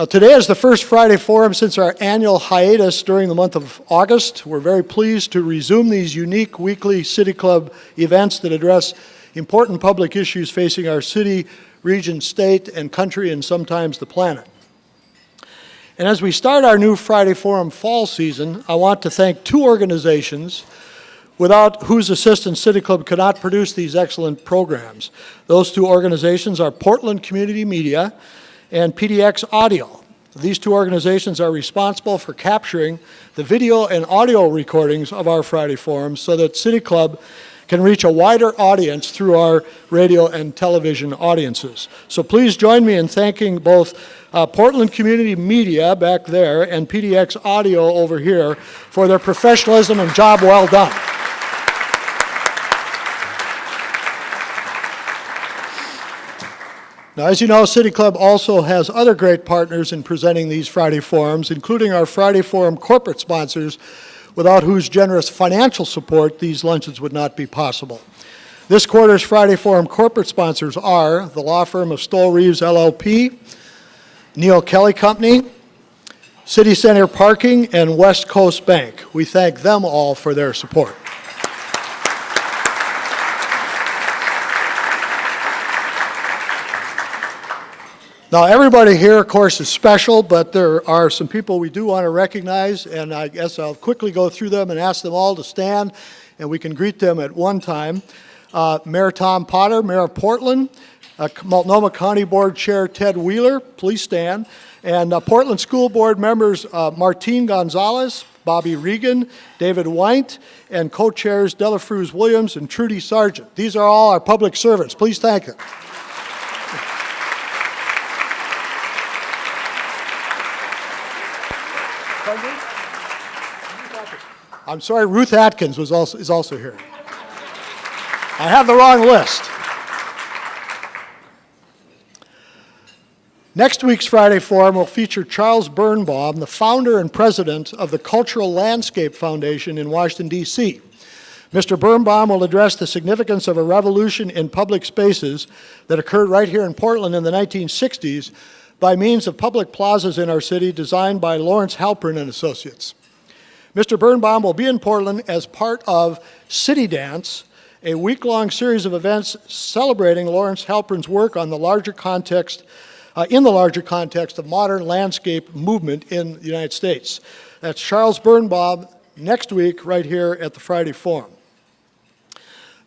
Today is the first Friday Forum since our annual hiatus during the month of August. We're very pleased to resume these unique weekly City Club events that address important public issues facing our city, region, state, and country, and sometimes the planet. And as we start our new Friday Forum fall season, I want to thank two organizations without whose assistance City Club could not produce these excellent programs. Those two organizations are Portland Community Media and PDX Audio. These two organizations are responsible for capturing the video and audio recordings of our Friday Forums so that City Club can reach a wider audience through our radio and television audiences. So please join me in thanking both Portland Community Media back there and PDX Audio over here for their professionalism and job well done. Now, as you know, City Club also has other great partners in presenting these Friday Forums, including our Friday Forum corporate sponsors, without whose generous financial support these luncheons would not be possible. This quarter's Friday Forum corporate sponsors are the law firm of Stoll Reeves LLP, Neil Kelly Company, City Center Parking, and West Coast Bank. We thank them all for their support. Now, everybody here, of course, is special, but there are some people we do want to recognize, and I guess I'll quickly go through them and ask them all to stand, and we can greet them at one time. Mayor Tom Potter, Mayor of Portland, Multnomah County Board Chair Ted Wheeler, please stand, and Portland School Board members Martine Gonzalez, Bobby Regan, David Weint, and co-chairs Delafruz Williams and Trudy Sargent. These are all our public servants. Please thank them. I'm sorry, Ruth Atkins is also here. I have the wrong list. Next week's Friday Forum will feature Charles Birnbaum, the founder and president of the Cultural Landscape Foundation in Washington, D.C. Mr. Birnbaum will address the significance of a revolution in public spaces that occurred right here in Portland in the 1960s by means of public plazas in our city designed by Lawrence Halpern and Associates. Mr. Birnbaum will be in Portland as part of City Dance, a week-long series of events celebrating Lawrence Halpern's work on the larger context, in the larger context of modern landscape movement in the United States. That's Charles Birnbaum next week right here at the Friday Forum.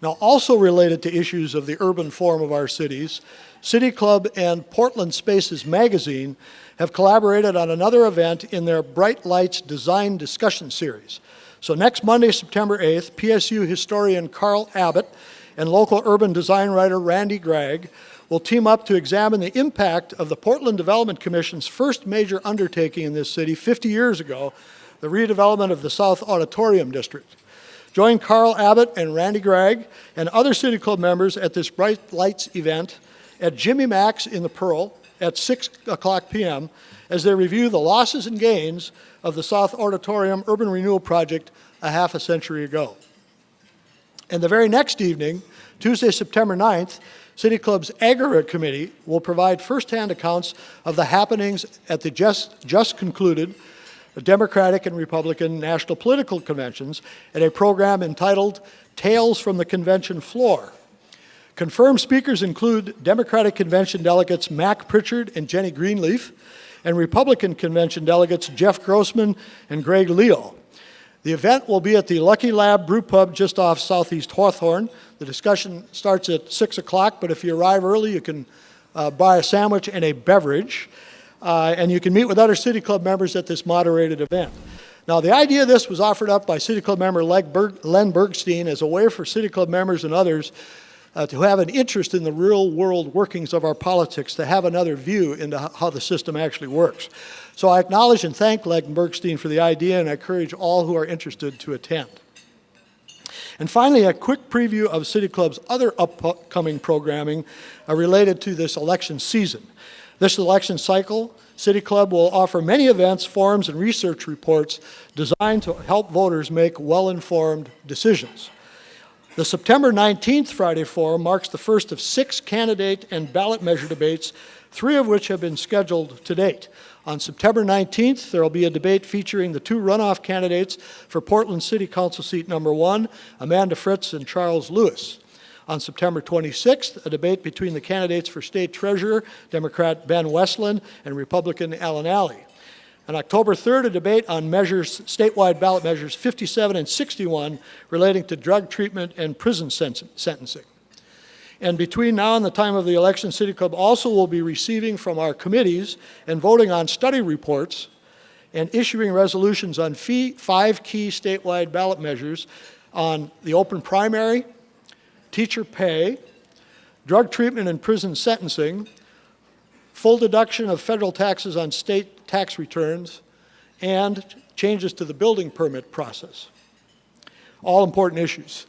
Now, also related to issues of the urban form of our cities, City Club and Portland Spaces magazine have collaborated on another event in their Bright Lights Design Discussion Series. So next Monday, September 8th, PSU historian Carl Abbott and local urban design writer Randy Gregg will team up to examine the impact of the Portland Development Commission's first major undertaking in this city 50 years ago, the redevelopment of the South Auditorium District. Join Carl Abbott and Randy Gregg and other City Club members at this Bright Lights event at Jimmy Mac's in the Pearl at 6 o'clock p.m. as they review the losses and gains of the South Auditorium Urban Renewal Project a half a century ago. And the very next evening, Tuesday, September 9th, City Club's Aggregate Committee will provide firsthand accounts of the happenings at the just concluded Democratic and Republican national political conventions at a program entitled Tales from the Convention Floor. Confirmed speakers include Democratic Convention delegates Mac Pritchard and Jenny Greenleaf, and Republican Convention delegates Jeff Grossman and Greg Leo. The event will be at the Lucky Lab Brew Pub just off Southeast Hawthorne. The discussion starts at 6 o'clock, but if you arrive early, you can buy a sandwich and a beverage, and you can meet with other City Club members at this moderated event. Now, the idea of this was offered up by City Club member Len Bergstein as a way for City Club members and others to have an interest in the real-world workings of our politics, to have another view into how the system actually works. So I acknowledge and thank Len Bergstein for the idea, and I encourage all who are interested to attend. And finally, a quick preview of City Club's other upcoming programming related to this election season. This election cycle, City Club will offer many events, forums, and research reports designed to help voters make well-informed decisions. The September 19th Friday Forum marks the first of 6 candidate and ballot measure debates 3 of which have been scheduled to date. On September 19th, there will be a debate featuring the 2 runoff candidates for Portland City Council seat number 1, Amanda Fritz and Charles Lewis. On September 26th, a debate between the candidates for State Treasurer, Democrat Ben Westland and Republican Alan Alley. On October 3rd, a debate on statewide ballot measures 57 and 61 relating to drug treatment and prison sentencing. And between now and the time of the election, City Club also will be receiving from our committees and voting on study reports and issuing resolutions on 5 key statewide ballot measures on the open primary, teacher pay, drug treatment and prison sentencing, full deduction of federal taxes on state tax returns, and changes to the building permit process. All important issues.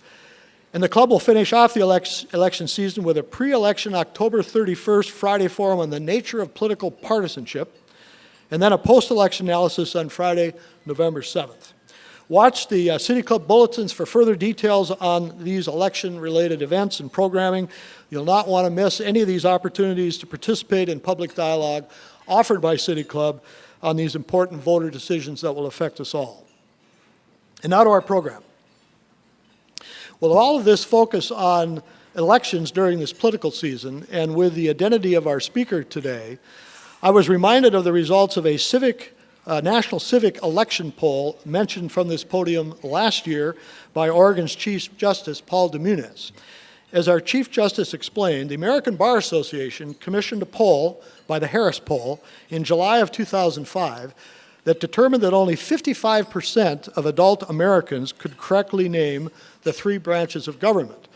And the club will finish off the election season with a pre-election October 31st Friday forum on the nature of political partisanship, and then a post-election analysis on Friday, November 7th. Watch the City Club bulletins for further details on these election-related events and programming. You'll not want to miss any of these opportunities to participate in public dialogue offered by City Club on these important voter decisions that will affect us all. And now to our program. Well, all of this focus on elections during this political season, and with the identity of our speaker today, I was reminded of the results of a national civic election poll mentioned from this podium last year by Oregon's Chief Justice Paul DeMunis. As our Chief Justice explained, the American Bar Association commissioned a poll by the Harris Poll in July of 2005 that determined that only 55% of adult Americans could correctly name the 3 branches of government,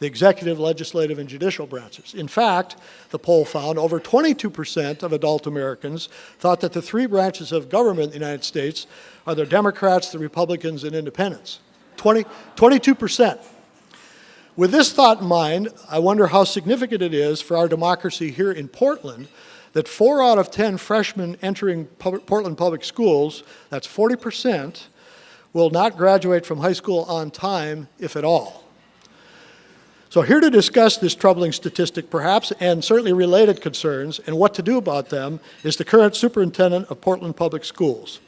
the executive, legislative, and judicial branches. In fact, the poll found over 22% of adult Americans thought that the 3 branches of government in the United States are the Democrats, the Republicans, and independents. 22%. With this thought in mind, I wonder how significant it is for our democracy here in Portland that 4 out of 10 freshmen entering Portland Public Schools, that's 40%, will not graduate from high school on time, if at all. So here to discuss this troubling statistic perhaps, and certainly related concerns, and what to do about them, is the current superintendent of Portland Public Schools.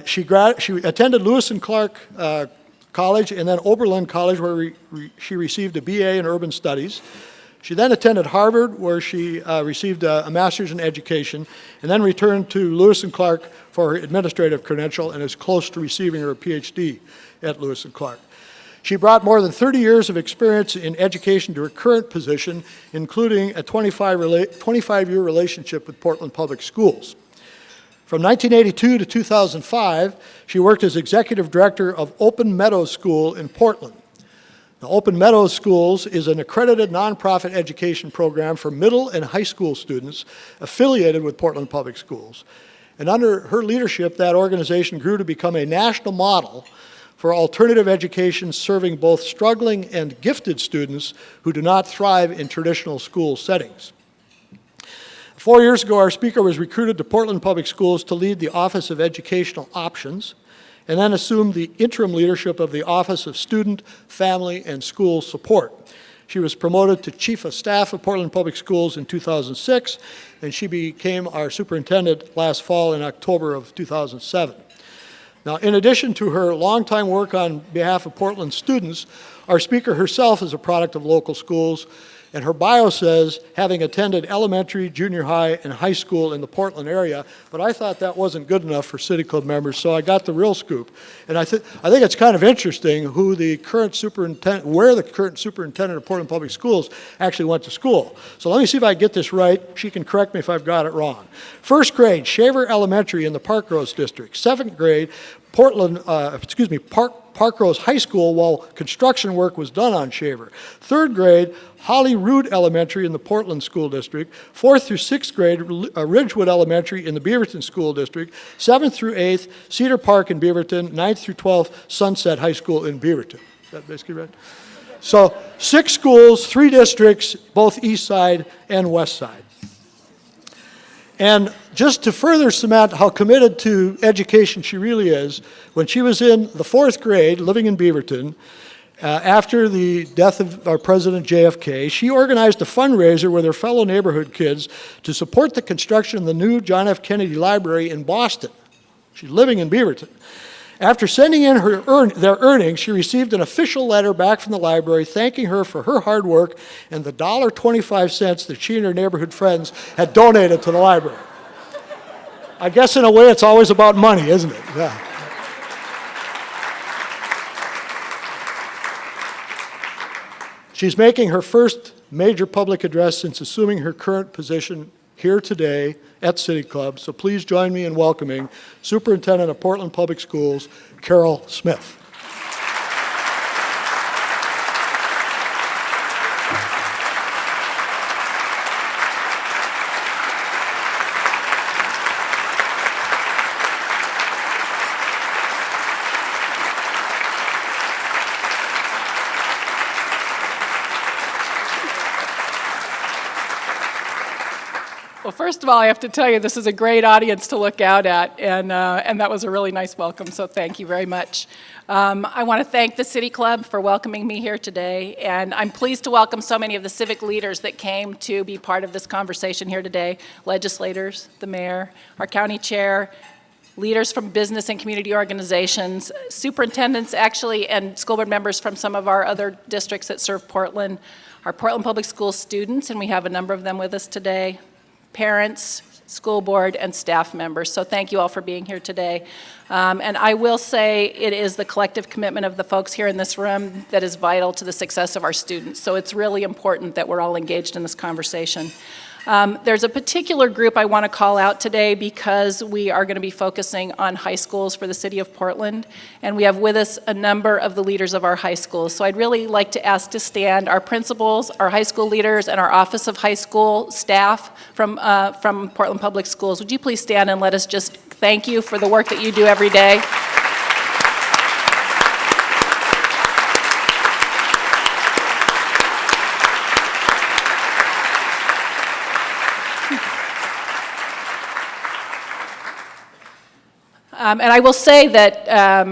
She attended Lewis and Clark College and then Oberlin College, where she received a BA in Urban Studies. She then attended Harvard, where she received a master's in education, and then returned to Lewis and Clark for her administrative credential and is close to receiving her PhD at Lewis and Clark. She brought more than 30 years of experience in education to her current position, including a 25-year relationship with Portland Public Schools. From 1982 to 2005, she worked as executive director of Open Meadows School in Portland. Now, Open Meadows Schools is an accredited nonprofit education program for middle and high school students affiliated with Portland Public Schools. And under her leadership, that organization grew to become a national model for alternative education serving both struggling and gifted students who do not thrive in traditional school settings. 4 years ago, our speaker was recruited to Portland Public Schools to lead the Office of Educational Options, and then assumed the interim leadership of the Office of Student, Family, and School Support. She was promoted to Chief of Staff of Portland Public Schools in 2006, and she became our superintendent last fall in October of 2007. Now, in addition to her longtime work on behalf of Portland students, our speaker herself is a product of local schools, and her bio says having attended elementary, junior high, and high school in the Portland area, but I thought that wasn't good enough for City Club members, so I got the real scoop. And I think it's kind of interesting where the current superintendent of Portland Public Schools actually went to school. So let me see if I get this right. She can correct me if I've got it wrong. First grade, Shaver Elementary in the Parkrose District. Seventh grade, Parkrose High School while construction work was done on Shaver. Third grade, Holly Rood Elementary in the Portland School District. Fourth through sixth grade, Ridgewood Elementary in the Beaverton School District. Seventh through eighth, Cedar Park in Beaverton. Ninth through 12th, Sunset High School in Beaverton. Is that basically right? So 6 schools, 3 districts, both east side and west side. And just to further cement how committed to education she really is, when she was in the 4th grade, living in Beaverton, After the death of our President JFK, she organized a fundraiser with her fellow neighborhood kids to support the construction of the new John F. Kennedy Library in Boston. She's living in Beaverton. After sending in their earnings, she received an official letter back from the library thanking her for her hard work and the $1.25 that she and her neighborhood friends had donated to the library. I guess in a way it's always about money, isn't it? Yeah. She's making her first major public address since assuming her current position here today at City Club, so please join me in welcoming Superintendent of Portland Public Schools, Carole Smith. Well, first of all, I have to tell you, this is a great audience to look out at, and that was a really nice welcome, so thank you very much. I want to thank the City Club for welcoming me here today, and I'm pleased to welcome so many of the civic leaders that came to be part of this conversation here today, legislators, the mayor, our county chair, leaders from business and community organizations, superintendents actually, and school board members from some of our other districts that serve Portland, our Portland Public Schools students, and we have a number of them with us today, parents, school board, and staff members. So thank you all for being here today. And I will say it is the collective commitment of the folks here in this room that is vital to the success of our students. So it's really important that we're all engaged in this conversation. There's a particular group I want to call out today because we are going to be focusing on high schools for the city of Portland, and we have with us a number of the leaders of our high schools. So I'd really like to ask to stand our principals, our high school leaders, and our Office of High School staff from Portland Public Schools. Would you please stand and let us just thank you for the work that you do every day? And I will say that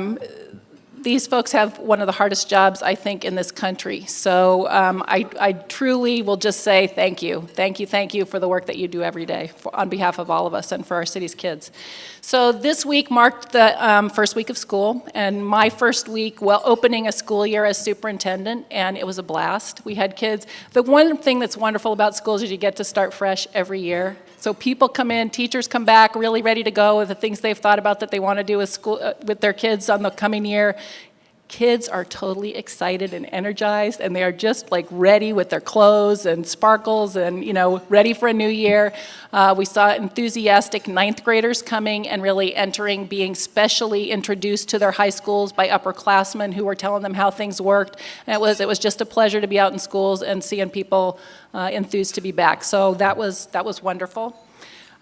these folks have one of the hardest jobs, I think, in this country. So I truly will just say thank you. Thank you for the work that you do every day on behalf of all of us and for our city's kids. So this week marked the first week of school, and my first week, well, opening a school year as superintendent, and it was a blast. We had kids. The one thing that's wonderful about schools is you get to start fresh every year. So people come in, teachers come back really ready to go with the things they've thought about that they want to do with school, with their kids on the coming year. Kids are totally excited and energized, and they are just like ready with their clothes and sparkles and, you know, ready for a new year. We saw enthusiastic ninth graders coming and really entering, being specially introduced to their high schools by upperclassmen who were telling them how things worked. And it was just a pleasure to be out in schools and seeing people enthused to be back. So that was wonderful.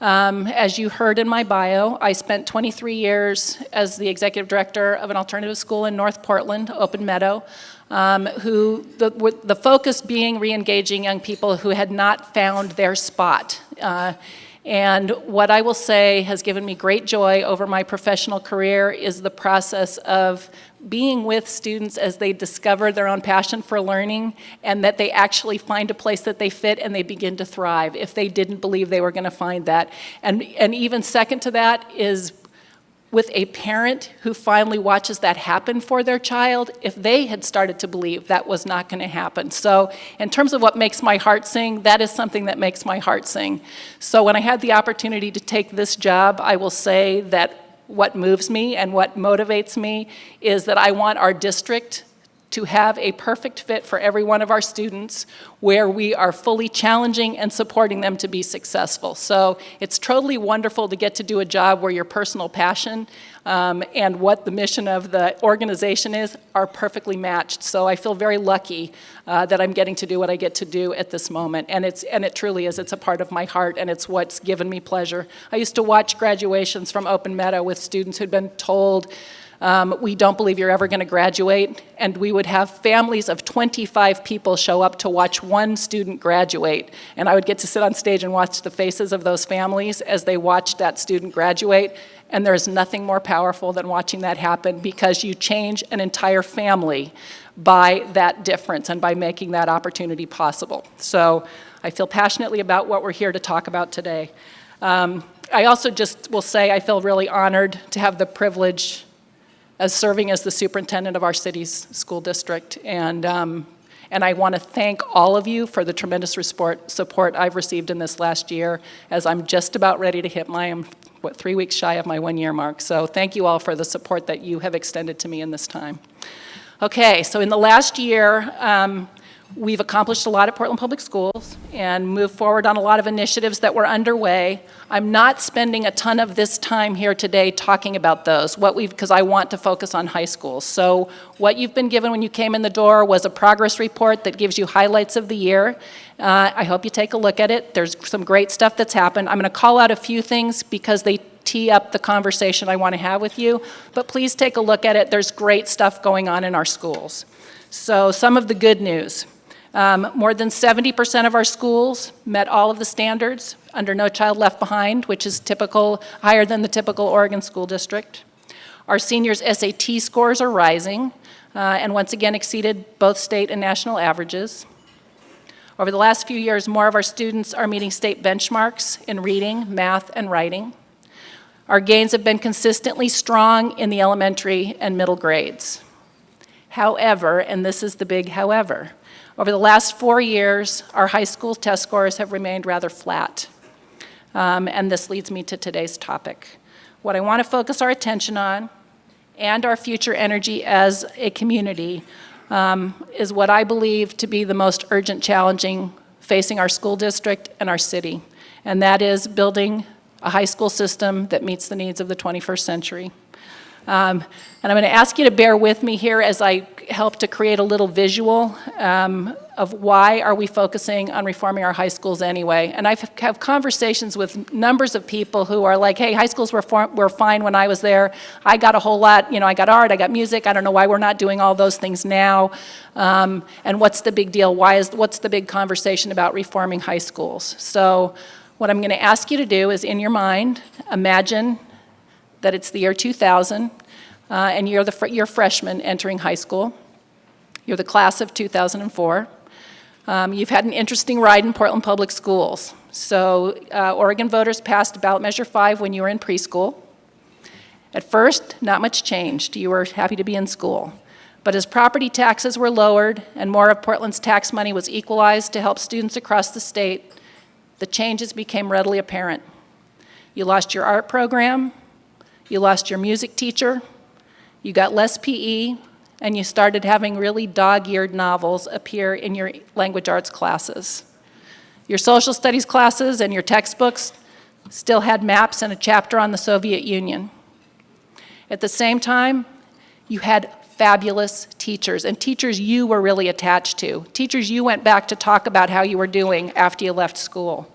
As you heard in my bio, I spent 23 years as the executive director of an alternative school in North Portland, Open Meadow, the focus being re-engaging young people who had not found their spot. And what I will say has given me great joy over my professional career is the process of being with students as they discover their own passion for learning and that they actually find a place that they fit and they begin to thrive if they didn't believe they were going to find that. And even second to that is with a parent who finally watches that happen for their child if they had started to believe that was not going to happen. So in terms of what makes my heart sing, that is something that makes my heart sing. So when I had the opportunity to take this job, I will say that what moves me and what motivates me is that I want our district to have a perfect fit for every one of our students where we are fully challenging and supporting them to be successful. So it's totally wonderful to get to do a job where your personal passion and what the mission of the organization is are perfectly matched. So I feel very lucky that I'm getting to do what I get to do at this moment. And it truly is. It's a part of my heart, and it's what's given me pleasure. I used to watch graduations from Open Meadow with students who'd been told We don't believe you're ever going to graduate, and we would have families of 25 people show up to watch one student graduate, and I would get to sit on stage and watch the faces of those families as they watched that student graduate, and there's nothing more powerful than watching that happen, because you change an entire family by that difference and by making that opportunity possible. So I feel passionately about what we're here to talk about today. I also just will say I feel really honored to have the privilege as serving as the superintendent of our city's school district, and I want to thank all of you for the tremendous support I've received in this last year, as I'm just about ready to hit I'm 3 weeks shy of my 1-year mark. So thank you all for the support that you have extended to me in this time. Okay, so in the last year, we've accomplished a lot at Portland Public Schools and moved forward on a lot of initiatives that were underway. I'm not spending a ton of this time here today talking about those, because I want to focus on high schools. So what you've been given when you came in the door was a progress report that gives you highlights of the year. I hope you take a look at it. There's some great stuff that's happened. I'm going to call out a few things because they tee up the conversation I want to have with you, but please take a look at it. There's great stuff going on in our schools. So some of the good news. More than 70% of our schools met all of the standards under No Child Left Behind, which is higher than the typical Oregon school district. Our seniors' SAT scores are rising, and once again exceeded both state and national averages. Over the last few years, more of our students are meeting state benchmarks in reading, math, and writing. Our gains have been consistently strong in the elementary and middle grades. However, and this is the big however, over the last 4 years, our high school test scores have remained rather flat. And this leads me to today's topic. What I want to focus our attention on, and our future energy as a community, is what I believe to be the most urgent challenging facing our school district and our city, and that is building a high school system that meets the needs of the 21st century. And I'm going to ask you to bear with me here as I help to create a little visual of why are we focusing on reforming our high schools anyway. And I've had conversations with numbers of people who are like, hey, high schools were fine when I was there. I got a whole lot, I got art, I got music. I don't know why we're not doing all those things now. And what's the big deal? What's the big conversation about reforming high schools? So what I'm going to ask you to do is, in your mind, imagine that it's the year 2000, and you're freshmen entering high school. You're the class of 2004. You've had an interesting ride in Portland Public Schools. So Oregon voters passed ballot measure 5 when you were in preschool. At first, not much changed. You were happy to be in school. But as property taxes were lowered and more of Portland's tax money was equalized to help students across the state, the changes became readily apparent. You lost your art program, you lost your music teacher, you got less PE, and you started having really dog-eared novels appear in your language arts classes. Your social studies classes and your textbooks still had maps and a chapter on the Soviet Union. At the same time, you had fabulous teachers, and teachers you were really attached to, teachers you went back to talk about how you were doing after you left school.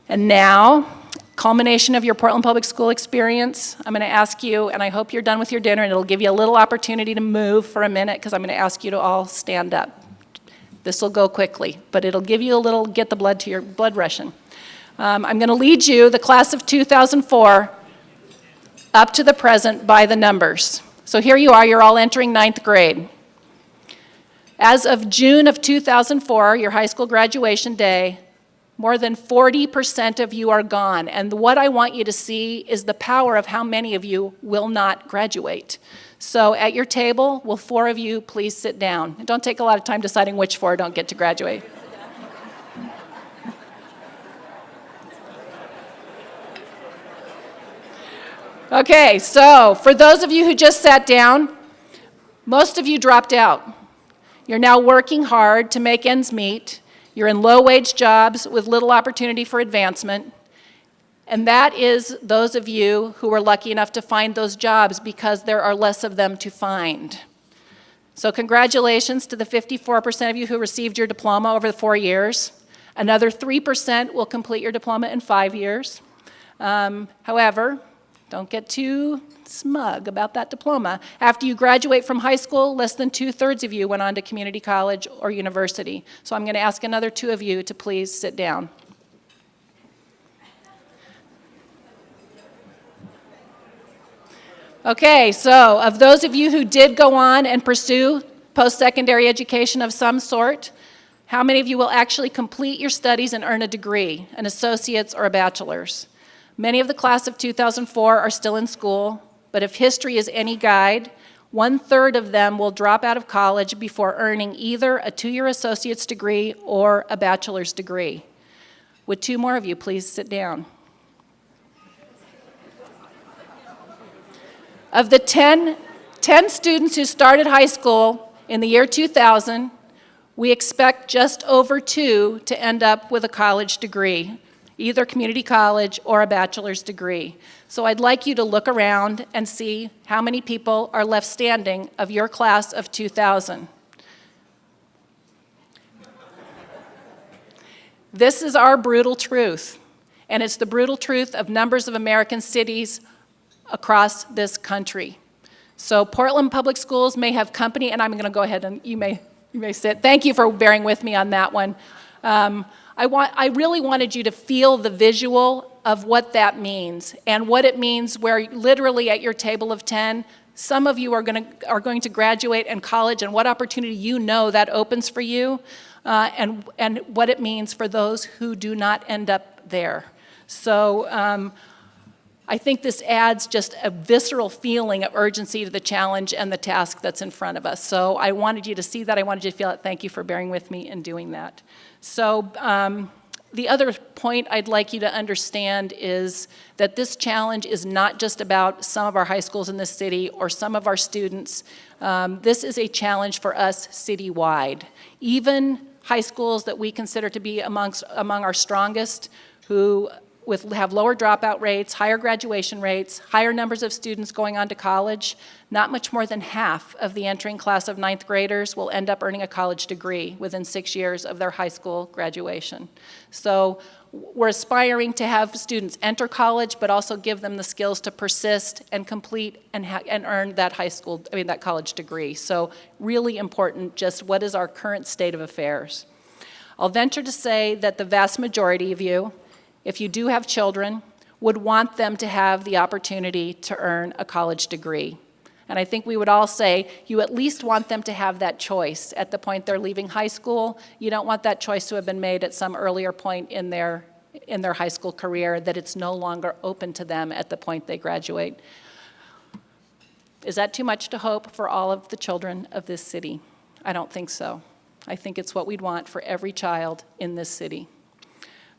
And now, culmination of your Portland Public School experience, I'm going to ask you, and I hope you're done with your dinner, and it'll give you a little opportunity to move for a minute, because I'm going to ask you to all stand up. This will go quickly, but it'll give you a little, get the blood to your blood rushing. I'm going to lead you, the class of 2004, up to the present by the numbers. So here you are, you're all entering 9th grade. As of June of 2004, your high school graduation day, more than 40% of you are gone. And what I want you to see is the power of how many of you will not graduate. So at your table, will 4 of you please sit down? And don't take a lot of time deciding which 4 don't get to graduate. Okay, so for those of you who just sat down, most of you dropped out. You're now working hard to make ends meet. You're in low-wage jobs with little opportunity for advancement. And that is those of you who were lucky enough to find those jobs because there are less of them to find. So congratulations to the 54% of you who received your diploma over the 4 years. Another 3% will complete your diploma in 5 years. However, Don't get too smug about that diploma. After you graduate from high school, less than 2/3 of you went on to community college or university. So I'm going to ask another 2 of you to please sit down. Okay, so of those of you who did go on and pursue post-secondary education of some sort, how many of you will actually complete your studies and earn a degree, an associate's or a bachelor's? Many of the class of 2004 are still in school, but if history is any guide, 1/3 of them will drop out of college before earning either a 2-year associate's degree or a bachelor's degree. Would 2 more of you please sit down? Of the 10 students who started high school in the year 2000, we expect just over 2 to end up with a college degree, either community college or a bachelor's degree. So I'd like you to look around and see how many people are left standing of your class of 2000. This is our brutal truth, and it's the brutal truth of numbers of American cities across this country. So Portland Public Schools may have company, and I'm going to go ahead and you may sit. Thank you for bearing with me on that one. I really wanted you to feel the visual of what that means and what it means where literally at your table of 10, some of you are going to graduate in college and what opportunity you know that opens for you and what it means for those who do not end up there. So I think this adds just a visceral feeling of urgency to the challenge and the task that's in front of us. So I wanted you to see that. I wanted you to feel it. Thank you for bearing with me in doing that. So the other point I'd like you to understand is that this challenge is not just about some of our high schools in this city or some of our students. This is a challenge for us citywide. Even high schools that we consider to be among our strongest, who have lower dropout rates, higher graduation rates, higher numbers of students going on to college, not much more than half of the entering class of 9th graders will end up earning a college degree within 6 years of their high school graduation. So we're aspiring to have students enter college, but also give them the skills to persist and complete and earn that that college degree. So really important, just what is our current state of affairs. I'll venture to say that the vast majority of you, if you do have children, would want them to have the opportunity to earn a college degree. And I think we would all say you at least want them to have that choice at the point they're leaving high school. You don't want that choice to have been made at some earlier point in their high school career, that it's no longer open to them at the point they graduate. Is that too much to hope for all of the children of this city? I don't think so. I think it's what we'd want for every child in this city.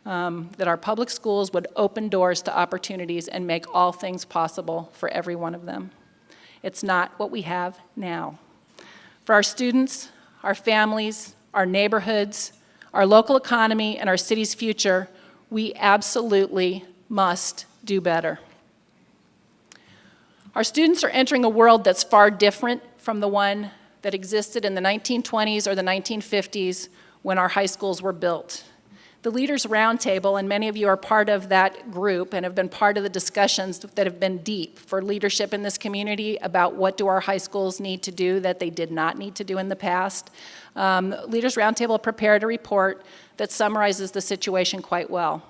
That our public schools would open doors to opportunities and make all things possible for every one of them. It's not what we have now. For our students, our families, our neighborhoods, our local economy, and our city's future, we absolutely must do better. Our students are entering a world that's far different from the one that existed in the 1920s or the 1950s when our high schools were built. The Leaders Roundtable, and many of you are part of that group and have been part of the discussions that have been deep for leadership in this community about what do our high schools need to do that they did not need to do in the past. Leaders Roundtable prepared a report that summarizes the situation quite well.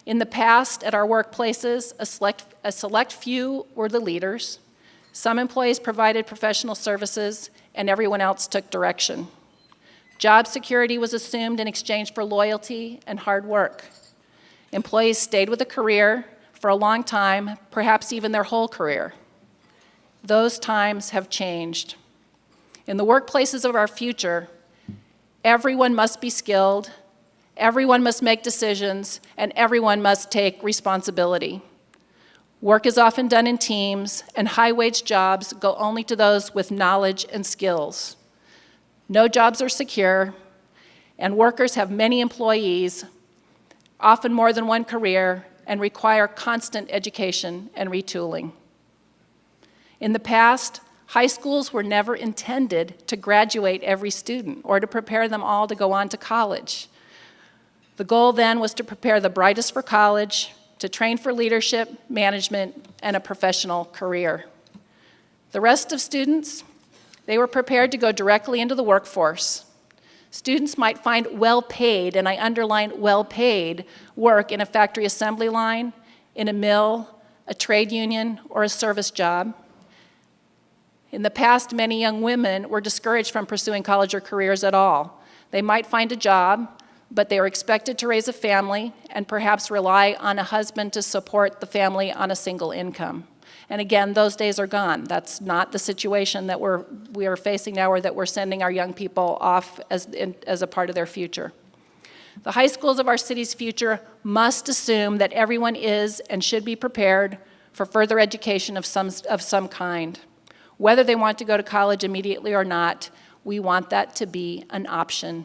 In the past, at our workplaces, a select few were the leaders. Some employees provided professional services, and everyone else took direction. Job security was assumed in exchange for loyalty and hard work. Employees stayed with a career for a long time, perhaps even their whole career. Those times have changed. In the workplaces of our future, everyone must be skilled, everyone must make decisions, and everyone must take responsibility. Work is often done in teams, and high-wage jobs go only to those with knowledge and skills. No jobs are secure, and workers have many employees, often more than one career, and require constant education and retooling. In the past, high schools were never intended to graduate every student or to prepare them all to go on to college. The goal then was to prepare the brightest for college, to train for leadership, management, and a professional career. The rest of students, they were prepared to go directly into the workforce. Students might find well-paid, and I underline well-paid, work in a factory assembly line, in a mill, a trade union, or a service job. In the past, many young women were discouraged from pursuing college or careers at all. They might find a job, but they were expected to raise a family and perhaps rely on a husband to support the family on a single income. And again, those days are gone. That's not the situation that we are facing now, or that we're sending our young people off as a part of their future. The high schools of our city's future must assume that everyone is and should be prepared for further education of some kind. Whether they want to go to college immediately or not, we want that to be an option.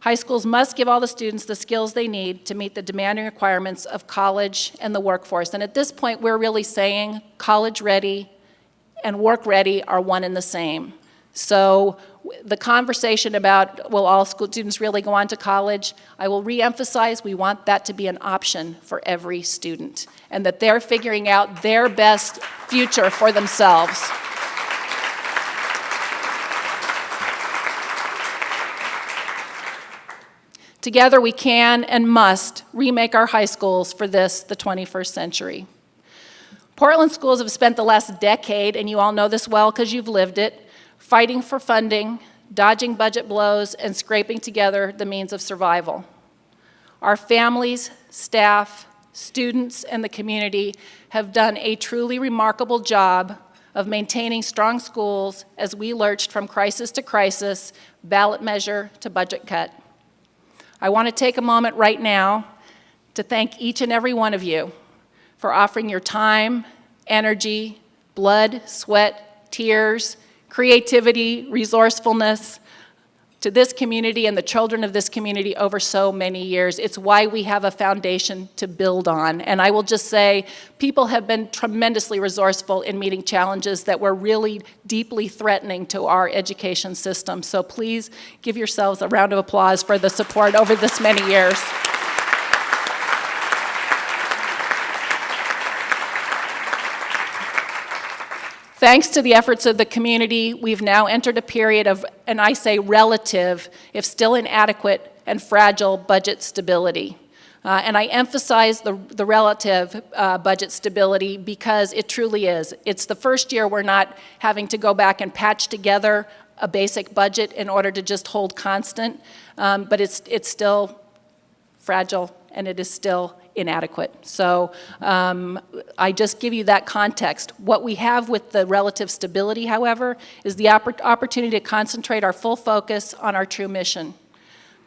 High schools must give all the students the skills they need to meet the demanding requirements of college and the workforce. And at this point, we're really saying college-ready and work-ready are one and the same. So the conversation about, will all school students really go on to college? I will reemphasize, we want that to be an option for every student, and that they're figuring out their best future for themselves. Together we can and must remake our high schools for this, the 21st century. Portland schools have spent the last decade, and you all know this well because you've lived it, fighting for funding, dodging budget blows, and scraping together the means of survival. Our families, staff, students, and the community have done a truly remarkable job of maintaining strong schools as we lurched from crisis to crisis, ballot measure to budget cut. I want to take a moment right now to thank each and every one of you for offering your time, energy, blood, sweat, tears, creativity, resourcefulness to this community and the children of this community over so many years. It's why we have a foundation to build on. And I will just say, people have been tremendously resourceful in meeting challenges that were really deeply threatening to our education system. So please give yourselves a round of applause for the support over this many years. Thanks to the efforts of the community, we've now entered a period of, and I say relative, if still inadequate and fragile, budget stability. And I emphasize the relative budget stability because it truly is. It's the first year we're not having to go back and patch together a basic budget in order to just hold constant, but it's still fragile and it is still inadequate. So I just give you that context. What we have with the relative stability, however, is the opportunity to concentrate our full focus on our true mission,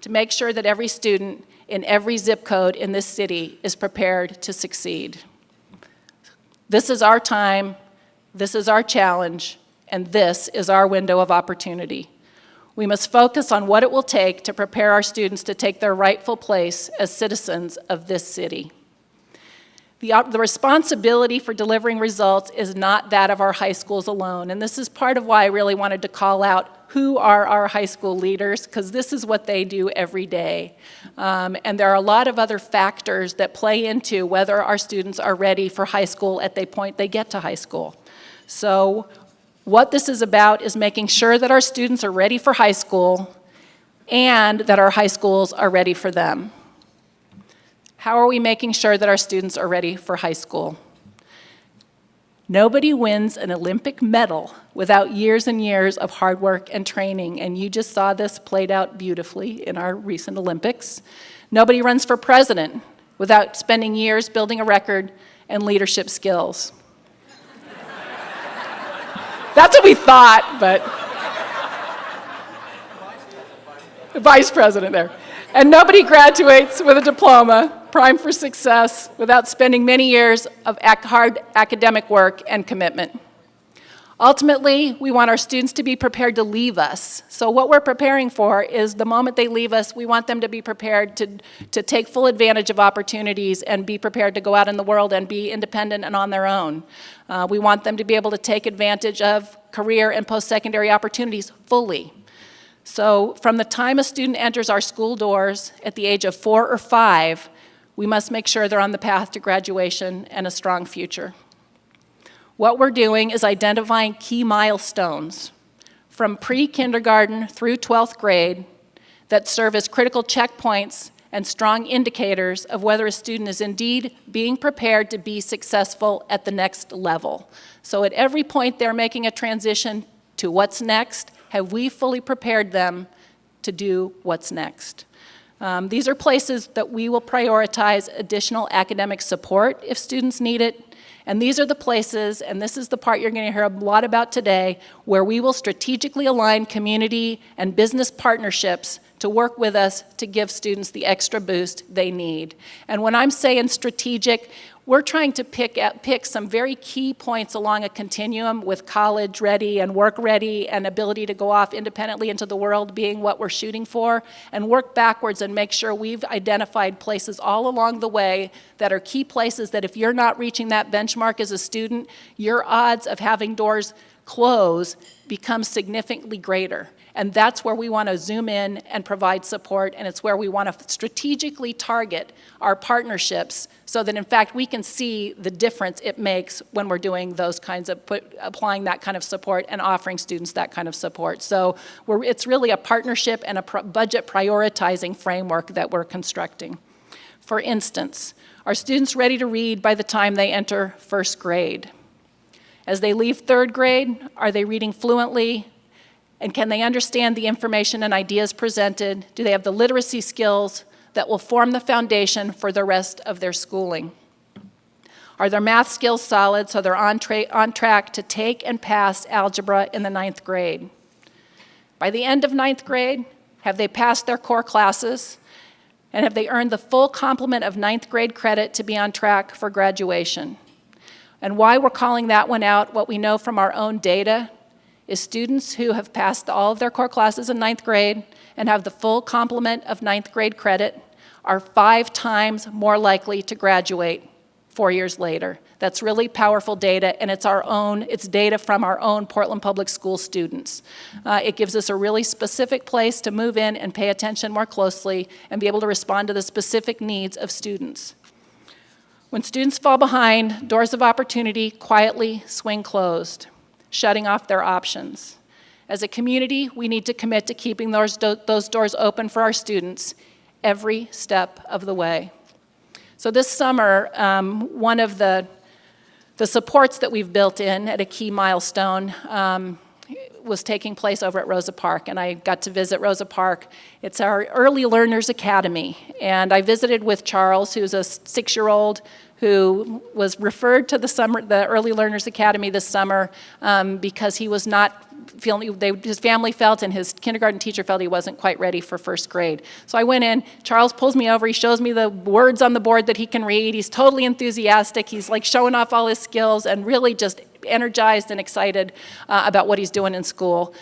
to make sure that every student in every zip code in this city is prepared to succeed. This is our time, this is our challenge, and this is our window of opportunity. We must focus on what it will take to prepare our students to take their rightful place as citizens of this city. The responsibility for delivering results is not that of our high schools alone, and this is part of why I really wanted to call out who are our high school leaders, because this is what they do every day. And there are a lot of other factors that play into whether our students are ready for high school at the point they get to high school. So what this is about is making sure that our students are ready for high school and that our high schools are ready for them. How are we making sure that our students are ready for high school? Nobody wins an Olympic medal without years and years of hard work and training, and you just saw this played out beautifully in our recent Olympics. Nobody runs for president without spending years building a record and leadership skills. That's what we thought, but vice president there. And nobody graduates with a diploma, primed for success, without spending many years of hard academic work and commitment. Ultimately, we want our students to be prepared to leave us. So what we're preparing for is the moment they leave us, we want them to be prepared to take full advantage of opportunities and be prepared to go out in the world and be independent and on their own. We want them to be able to take advantage of career and post-secondary opportunities fully. So from the time a student enters our school doors at the age of 4 or 5, we must make sure they're on the path to graduation and a strong future. What we're doing is identifying key milestones from pre-kindergarten through 12th grade that serve as critical checkpoints and strong indicators of whether a student is indeed being prepared to be successful at the next level. So at every point they're making a transition to what's next, have we fully prepared them to do what's next? These are places that we will prioritize additional academic support if students need it. And these are the places, and this is the part you're going to hear a lot about today, where we will strategically align community and business partnerships to work with us to give students the extra boost they need. And when I'm saying strategic, we're trying to pick some very key points along a continuum, with college ready and work ready and ability to go off independently into the world being what we're shooting for, and work backwards and make sure we've identified places all along the way that are key places that if you're not reaching that benchmark as a student, your odds of having doors close become significantly greater. And that's where we want to zoom in and provide support, and it's where we want to strategically target our partnerships so that, in fact, we can see the difference it makes when we're doing those kinds of, applying that kind of support and offering students that kind of support. So it's really a partnership and a budget prioritizing framework that we're constructing. For instance, are students ready to read by the time they enter first grade? As they leave third grade, are they reading fluently? And can they understand the information and ideas presented? Do they have the literacy skills that will form the foundation for the rest of their schooling? Are their math skills solid so they're on track to take and pass algebra in the 9th grade? By the end of 9th grade, have they passed their core classes? And have they earned the full complement of 9th grade credit to be on track for graduation? And why we're calling that one out, what we know from our own data, is students who have passed all of their core classes in 9th grade and have the full complement of 9th grade credit are 5 times more likely to graduate 4 years later. That's really powerful data, and it's data from our own Portland Public School students. It gives us a really specific place to move in and pay attention more closely and be able to respond to the specific needs of students. When students fall behind, doors of opportunity quietly swing closed, shutting off their options. As a community, we need to commit to keeping those doors open for our students every step of the way. So this summer, one of the supports that we've built in at a key milestone was taking place over at Rosa Park, and I got to visit Rosa Park. It's our Early Learners Academy, and I visited with Charles, who's a 6-year-old who was referred to the Early Learners Academy this summer because he was not feeling, his family felt and his kindergarten teacher felt he wasn't quite ready for first grade. So I went in, Charles pulls me over, he shows me the words on the board that he can read, he's totally enthusiastic, he's like showing off all his skills and really just energized and excited about what he's doing in school.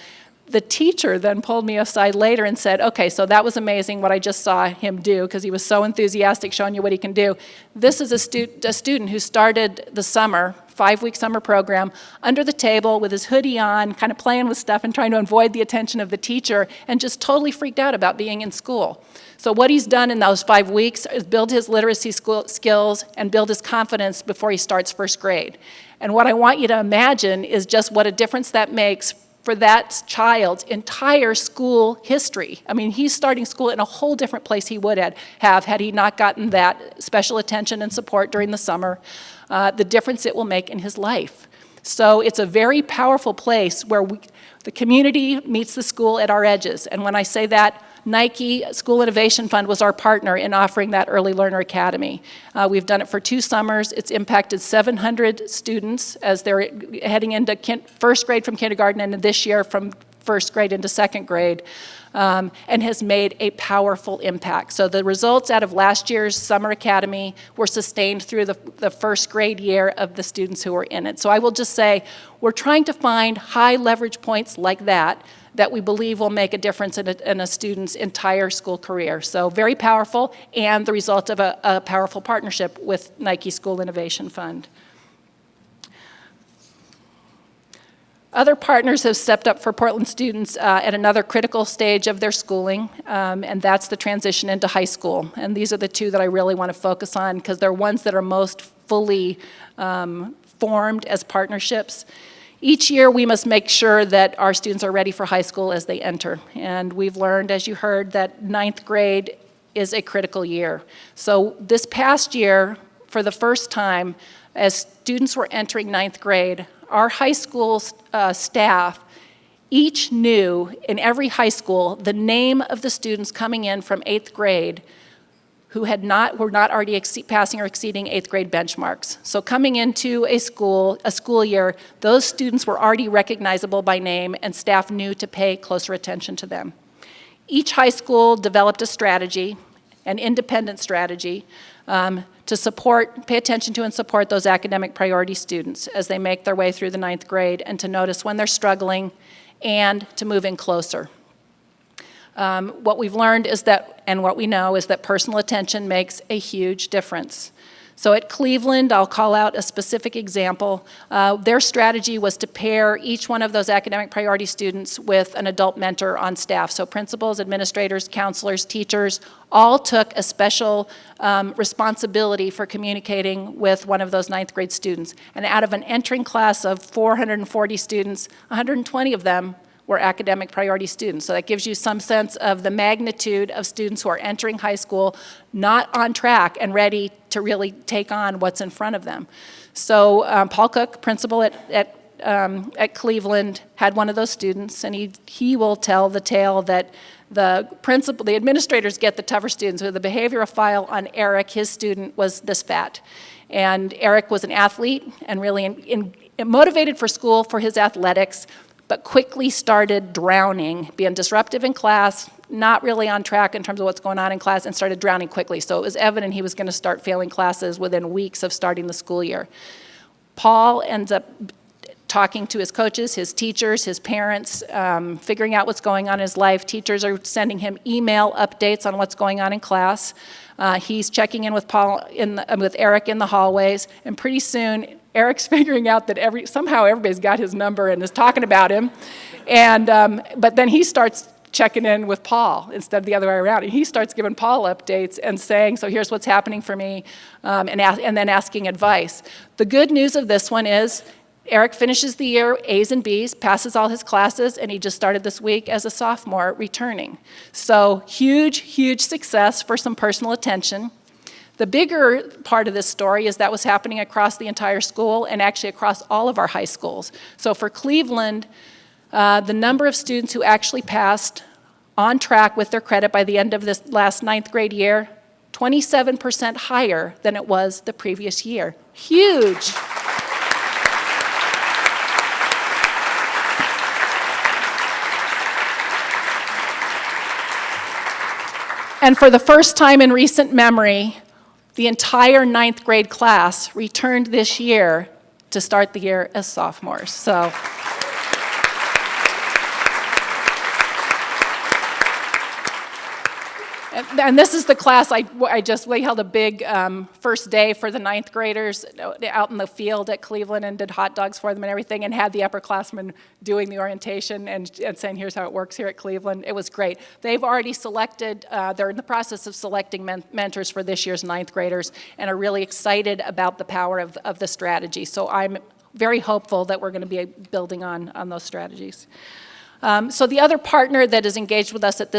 The teacher then pulled me aside later and said, okay, so that was amazing what I just saw him do, because he was so enthusiastic showing you what he can do. This is a student who started the summer, 5-week summer program, under the table with his hoodie on, kind of playing with stuff and trying to avoid the attention of the teacher, and just totally freaked out about being in school. So what he's done in those 5 weeks is build his literacy skills and build his confidence before he starts first grade. And what I want you to imagine is just what a difference that makes for that child's entire school history. I mean, he's starting school in a whole different place he would have had he not gotten that special attention and support during the summer, the difference it will make in his life. So it's a very powerful place where the community meets the school at our edges. And when I say that, Nike School Innovation Fund was our partner in offering that Early Learner Academy. We've done it for 2 summers. It's impacted 700 students as they're heading into first grade from kindergarten, and this year from first grade into second grade, and has made a powerful impact. So the results out of last year's Summer Academy were sustained through the first grade year of the students who were in it. So I will just say, we're trying to find high leverage points like that we believe will make a difference in a student's entire school career. So very powerful, and the result of a powerful partnership with Nike School Innovation Fund. Other partners have stepped up for Portland students at another critical stage of their schooling, and that's the transition into high school. And these are the two that I really want to focus on because they're ones that are most fully formed as partnerships. Each year we must make sure that our students are ready for high school as they enter. And we've learned, as you heard, that ninth grade is a critical year. So this past year, for the first time, as students were entering ninth grade, our high school staff each knew in every high school the name of the students coming in from 8th grade who were not already passing or exceeding 8th grade benchmarks. So coming into a school year, those students were already recognizable by name and staff knew to pay closer attention to them. Each high school developed a strategy, an independent strategy, to pay attention to and support those academic priority students as they make their way through the ninth grade and to notice when they're struggling and to move in closer. What we've learned is that, and what we know, is that personal attention makes a huge difference. So at Cleveland, I'll call out a specific example. Their strategy was to pair each one of those academic priority students with an adult mentor on staff. So principals, administrators, counselors, teachers, all took a special responsibility for communicating with one of those ninth grade students. And out of an entering class of 440 students, 120 of them were academic priority students. So that gives you some sense of the magnitude of students who are entering high school, not on track and ready to really take on what's in front of them. So Paul Cook, principal at Cleveland, had one of those students, and he will tell the tale that the administrators get the tougher students. So the behavioral file on Eric, his student, was this fat. And Eric was an athlete and really motivated for school for his athletics, but quickly started drowning, being disruptive in class, not really on track in terms of what's going on in class, and started drowning quickly. So it was evident he was going to start failing classes within weeks of starting the school year. Paul ends up talking to his coaches, his teachers, his parents, figuring out what's going on in his life. Teachers are sending him email updates on what's going on in class. He's checking in with with Eric in the hallways, and pretty soon Eric's figuring out that somehow everybody's got his number and is talking about him. And but then he starts checking in with Paul instead of the other way around. And he starts giving Paul updates and saying, so here's what's happening for me, and then asking advice. The good news of this one is Eric finishes the year A's and B's, passes all his classes, and he just started this week as a sophomore returning. So huge, huge success for some personal attention. The bigger part of this story is that was happening across the entire school and actually across all of our high schools. So for Cleveland, the number of students who actually passed on track with their credit by the end of this last ninth grade year, 27% higher than it was the previous year. Huge. And for the first time in recent memory, the entire ninth grade class returned this year to start the year as sophomores. So. And this is the class we held a big first day for the ninth graders out in the field at Cleveland and did hot dogs for them and everything and had the upperclassmen doing the orientation and saying, here's how it works here at Cleveland. It was great. They've already selected, they're in the process of selecting mentors for this year's ninth graders and are really excited about the power of the strategy. So I'm very hopeful that we're going to be building on those strategies. So the other partner that is engaged with us at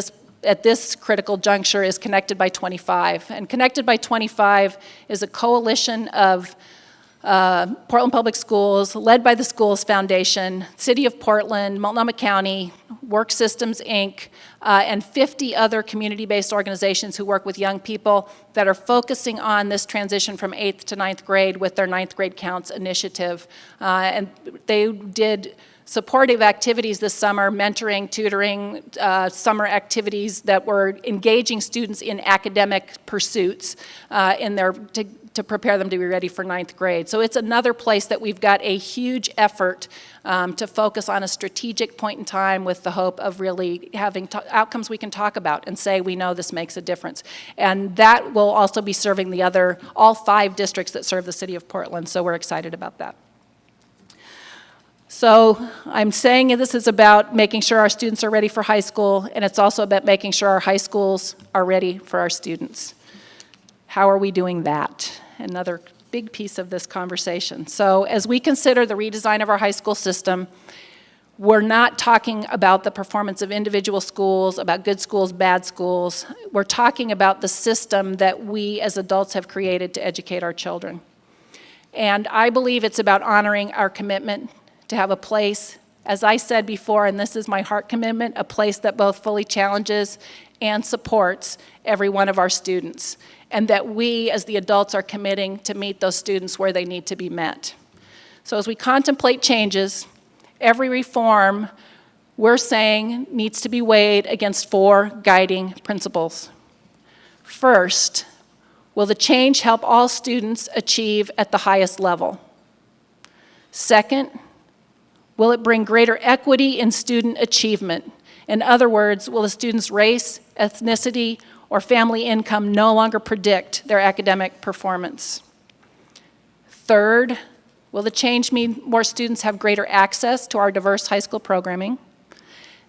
this critical juncture is Connected by 25. And Connected by 25 is a coalition of Portland Public Schools, led by the Schools Foundation, City of Portland, Multnomah County, Work Systems, Inc., and 50 other community-based organizations who work with young people that are focusing on this transition from 8th to 9th grade with their 9th grade counts initiative. And they did supportive activities this summer, mentoring, tutoring, summer activities that were engaging students in academic pursuits to prepare them to be ready for 9th grade. So it's another place that we've got a huge effort to focus on a strategic point in time with the hope of really having outcomes we can talk about and say we know this makes a difference. And that will also be serving all 5 districts that serve the city of Portland, so we're excited about that. So I'm saying this is about making sure our students are ready for high school, and it's also about making sure our high schools are ready for our students. How are we doing that? Another big piece of this conversation. So as we consider the redesign of our high school system, we're not talking about the performance of individual schools, about good schools, bad schools. We're talking about the system that we as adults have created to educate our children. And I believe it's about honoring our commitment to have a place, as I said before, and this is my heart commitment, a place that both fully challenges and supports every one of our students, and that we as the adults are committing to meet those students where they need to be met. So as we contemplate changes, every reform we're saying needs to be weighed against 4 guiding principles. First, will the change help all students achieve at the highest level? Second, will it bring greater equity in student achievement? In other words, will a student's race, ethnicity, or family income no longer predict their academic performance? Third, will the change mean more students have greater access to our diverse high school programming?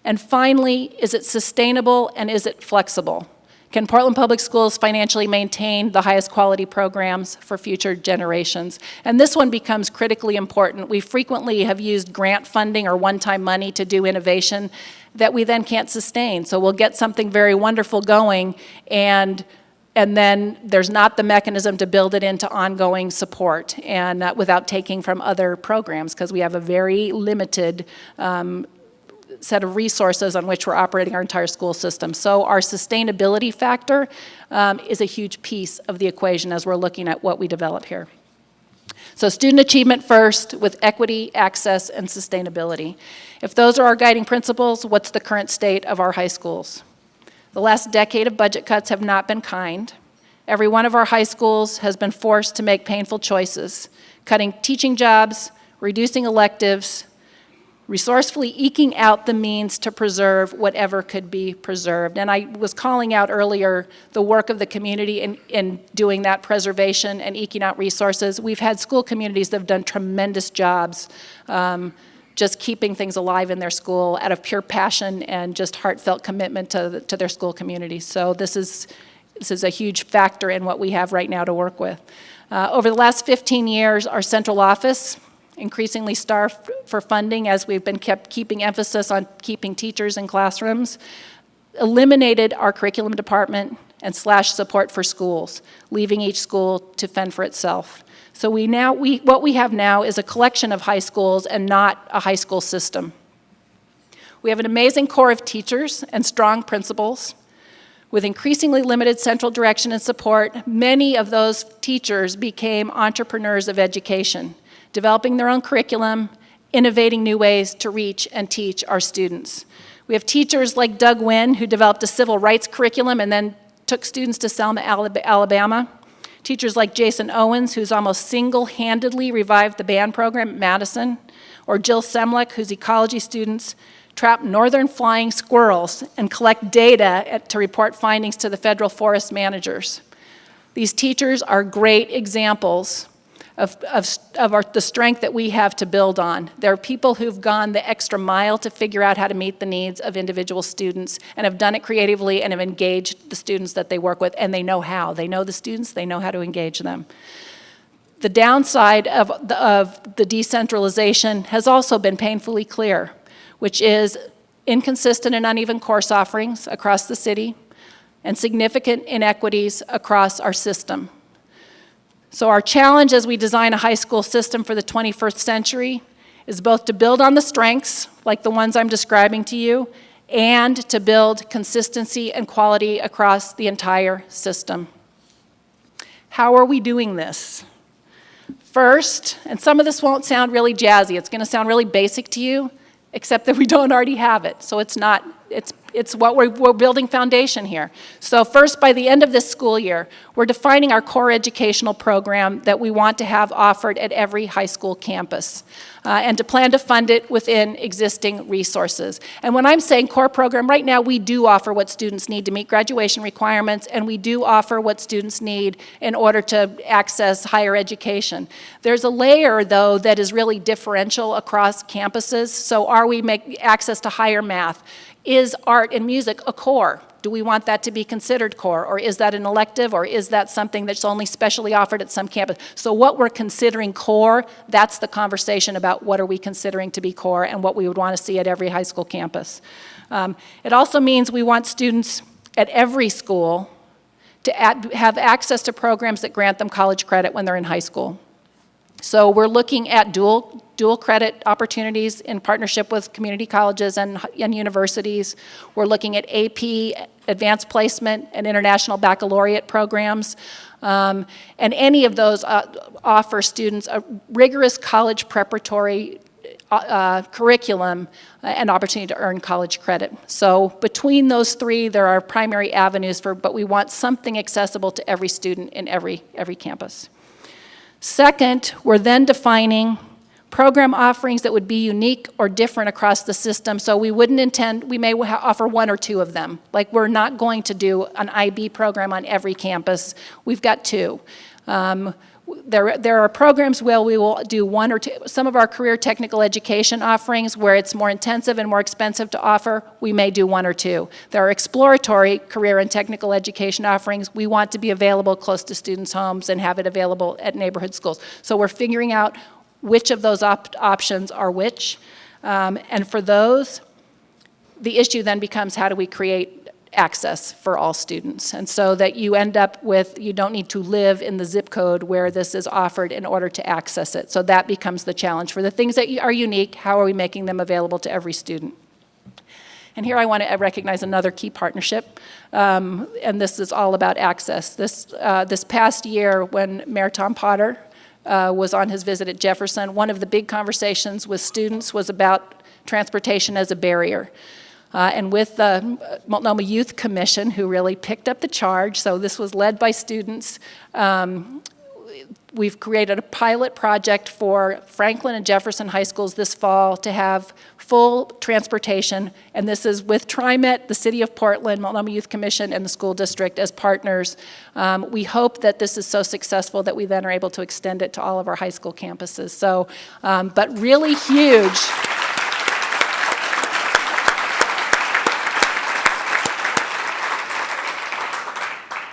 And finally, is it sustainable and is it flexible? Can Portland Public Schools financially maintain the highest quality programs for future generations? And this one becomes critically important. We frequently have used grant funding or one-time money to do innovation that we then can't sustain. So we'll get something very wonderful going, and then there's not the mechanism to build it into ongoing support, and without taking from other programs, because we have a very limited set of resources on which we're operating our entire school system. So our sustainability factor is a huge piece of the equation as we're looking at what we develop here. So student achievement first, with equity, access, and sustainability. If those are our guiding principles, what's the current state of our high schools? The last decade of budget cuts have not been kind. Every one of our high schools has been forced to make painful choices, cutting teaching jobs, reducing electives, resourcefully eking out the means to preserve whatever could be preserved. And I was calling out earlier the work of the community in doing that preservation and eking out resources. We've had school communities that have done tremendous jobs just keeping things alive in their school out of pure passion and just heartfelt commitment to their school community. So this is a huge factor in what we have right now to work with. Over the last 15 years, our central office, increasingly starved for funding as we've been keeping emphasis on keeping teachers in classrooms, eliminated our curriculum department and slashed support for schools, leaving each school to fend for itself. So what we have now is a collection of high schools and not a high school system. We have an amazing core of teachers and strong principals. With increasingly limited central direction and support, many of those teachers became entrepreneurs of education, developing their own curriculum, innovating new ways to reach and teach our students. We have teachers like Doug Wynn, who developed a civil rights curriculum and then took students to Selma, Alabama. Teachers like Jason Owens, who's almost single-handedly revived the band program at Madison, or Jill Semlick, whose ecology students trap northern flying squirrels and collect data to report findings to the federal forest managers. These teachers are great examples of the strength that we have to build on. There are people who've gone the extra mile to figure out how to meet the needs of individual students and have done it creatively and have engaged the students that they work with, and they know how. They know the students, they know how to engage them. The downside of the decentralization has also been painfully clear, which is inconsistent and uneven course offerings across the city and significant inequities across our system. So our challenge as we design a high school system for the 21st century is both to build on the strengths, like the ones I'm describing to you, and to build consistency and quality across the entire system. How are we doing this? First, and some of this won't sound really jazzy, it's going to sound really basic to you, except that we don't already have it. So it's it's what we're building foundation here. So first, by the end of this school year, we're defining our core educational program that we want to have offered at every high school campus, and to plan to fund it within existing resources. And when I'm saying core program, right now we do offer what students need to meet graduation requirements, and we do offer what students need in order to access higher education. There's a layer, though, that is really differential across campuses. So are we making access to higher math? Is art and music a core? Do we want that to be considered core, or is that an elective, or is that something that's only specially offered at some campus? So what we're considering core, that's the conversation about what are we considering to be core and what we would want to see at every high school campus. It also means we want students at every school to have access to programs that grant them college credit when they're in high school. So we're looking at dual credit opportunities in partnership with community colleges and universities. We're looking at AP, advanced placement, and international baccalaureate programs. And any of those offer students a rigorous college preparatory curriculum and opportunity to earn college credit. So between those three, there are primary avenues but we want something accessible to every student in every campus. Second, we're then defining program offerings that would be unique or different across the system. So we may offer one or two of them. Like, we're not going to do an IB program on every campus. We've got two. There are programs where we will do one or two. Some of our career technical education offerings where it's more intensive and more expensive to offer, we may do one or two. There are exploratory career and technical education offerings. We want to be available close to students' homes and have it available at neighborhood schools. So we're figuring out which of those options are which. And for those, the issue then becomes, how do we create access for all students? And so that you end up with, you don't need to live in the zip code where this is offered in order to access it. So that becomes the challenge. For the things that are unique, how are we making them available to every student? And here I want to recognize another key partnership, and this is all about access. This past year, when Mayor Tom Potter was on his visit at Jefferson, one of the big conversations with students was about transportation as a barrier. And with the Multnomah Youth Commission, who really picked up the charge, so this was led by students, we've created a pilot project for Franklin and Jefferson high schools this fall to have full transportation, and this is with TriMet, the City of Portland, Multnomah Youth Commission, and the school district as partners. We hope that this is so successful that we then are able to extend it to all of our high school campuses. So, but really huge.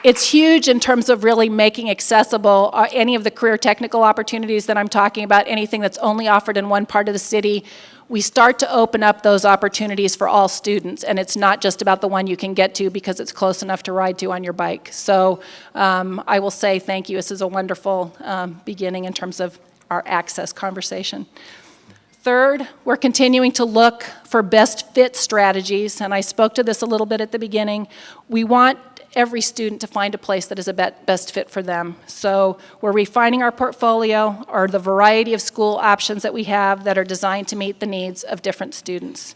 It's huge in terms of really making accessible any of the career technical opportunities that I'm talking about, anything that's only offered in one part of the city. We start to open up those opportunities for all students, and it's not just about the one you can get to because it's close enough to ride to on your bike. So I will say thank you. This is a wonderful beginning in terms of our access conversation. Third, we're continuing to look for best fit strategies, and I spoke to this a little bit at the beginning. We want every student to find a place that is a best fit for them. So we're refining our portfolio, or the variety of school options that we have that are designed to meet the needs of different students.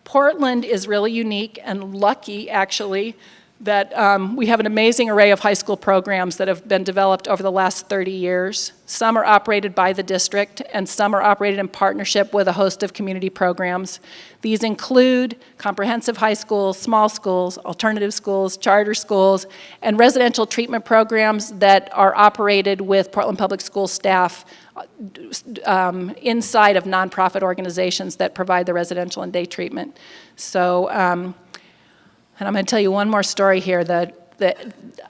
Portland is really unique and lucky, actually, that we have an amazing array of high school programs that have been developed over the last 30 years. Some are operated by the district, and some are operated in partnership with a host of community programs. These include comprehensive high schools, small schools, alternative schools, charter schools, and residential treatment programs that are operated with Portland Public School staff inside of nonprofit organizations that provide the residential and day treatment. So, and I'm going to tell you one more story here that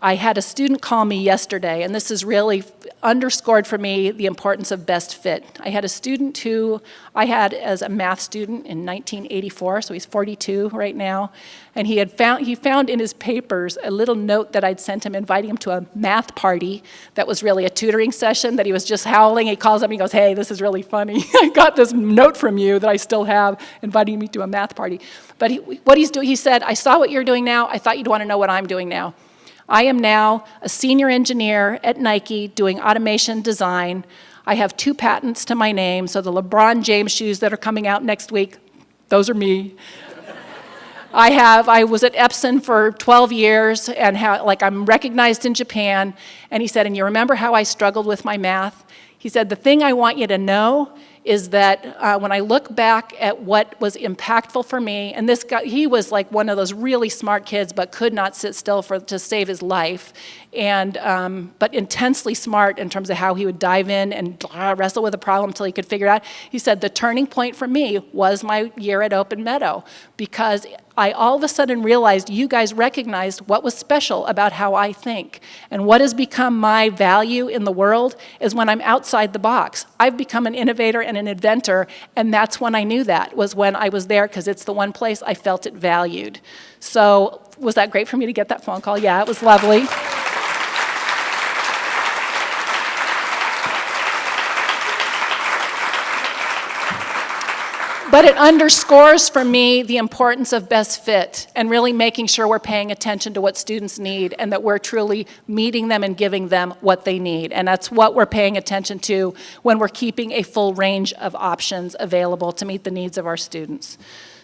I had a student call me yesterday, and this has really underscored for me the importance of best fit. I had a student who I had as a math student in 1984, so he's 42 right now, and he found in his papers a little note that I'd sent him inviting him to a math party that was really a tutoring session that he was just howling. He calls up and he goes, "Hey, this is really funny. I got this note from you that I still have inviting me to a math party." But what he's doing, he said, "I saw what you're doing now. I thought you'd want to know what I'm doing now. I am now a senior engineer at Nike doing automation design. I have 2 patents to my name, so the LeBron James shoes that are coming out next week, those are me. I was at Epson for 12 years, and I'm recognized in Japan. And he said, and you remember how I struggled with my math? He said, the thing I want you to know is that when I look back at what was impactful for me, and this guy, he was like one of those really smart kids, but could not sit still to save his life, and but intensely smart in terms of how he would dive in and wrestle with a problem until he could figure it out. He said the turning point for me was my year at Open Meadow, because I all of a sudden realized you guys recognized what was special about how I think. And what has become my value in the world is when I'm outside the box. I've become an innovator and an inventor, and that's when I knew that, was when I was there, because it's the one place I felt it valued. So was that great for me to get that phone call? Yeah, it was lovely. But it underscores for me the importance of best fit and really making sure we're paying attention to what students need and that we're truly meeting them and giving them what they need. And that's what we're paying attention to when we're keeping a full range of options available to meet the needs of our students.